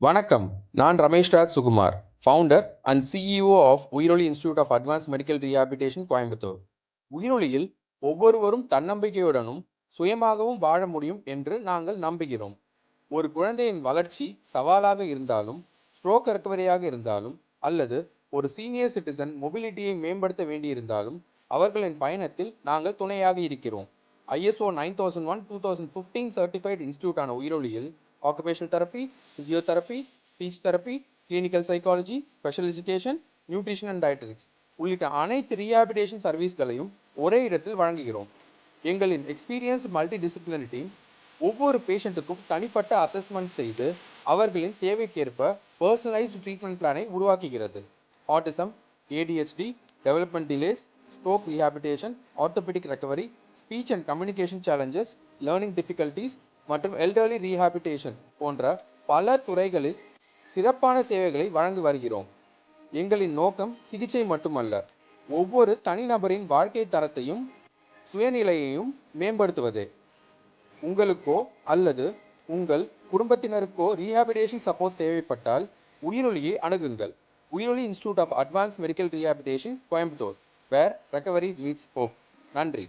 வணக்கம். நான் Ramesh Raj Sukumar, founder and CEO of Uyiroli institute of advanced medical rehabilitation, Coimbatore. உயிரொலியில் ஒவ்வொருவரும் தன்னம்பிக்கையுடனும் சுயமாகவும் வாழ முடியும் என்று நாங்கள் நம்புகிறோம். ஒரு குழந்தையின் வளர்ச்சி சவாலாக இருந்தாலும், ஸ்ட்ரோக் ரெக்கவரியாக இருந்தாலும், அல்லது ஒரு சீனியர் சிட்டிசன் மொபிலிட்டியை மேம்படுத்த வேண்டியிருந்தாலும், அவர்களின் பயணத்தில் நாங்கள் துணையாக இருக்கிறோம். ISO 9001:2015 சர்டிஃபைடு இன்ஸ்டிடியூட்டான உயிரொலியில் occupational therapy, physiotherapy, speech therapy, clinical psychology, special education, nutrition and dietetics உள்ளிட்ட அனைத்து ரீஹாபிலிட்டேஷன் சர்வீஸ்களையும் ஒரே இடத்தில் வழங்குகிறோம். எங்களின் எக்ஸ்பீரியன்ஸ் மல்டி டிசிப்ளினரி டீம் ஒவ்வொரு பேஷண்ட்டுக்கும் தனிப்பட்ட அசஸ்மெண்ட் செய்து அவர்களின் தேவைக்கேற்ப பர்சனலைஸ்டு ட்ரீட்மெண்ட் பிளானை உருவாக்குகிறது. Autism, ADHD, development delays, stroke rehabilitation, orthopaedic recovery, speech and communication challenges, learning difficulties மற்றும் எல்டர்லி ரீஹாபிலிட்டேஷன் போன்ற பல துறைகளில் சிறப்பான சேவைகளை வழங்கி வருகிறோம். எங்களின் நோக்கம் சிகிச்சை மட்டுமல்ல, ஒவ்வொரு தனிநபரின் வாழ்க்கை தரத்தையும் சுயநிலையையும் மேம்படுத்துவதே. உங்களுக்கோ அல்லது உங்கள் குடும்பத்தினருக்கோ ரீஹாபிலிட்டேஷன் சப்போர்ட் தேவைப்பட்டால் உயிரொலியை அணுகுங்கள். Uyiroli institute of advanced medical rehabilitation, Coimbatore, where recovery meets hope. நன்றி.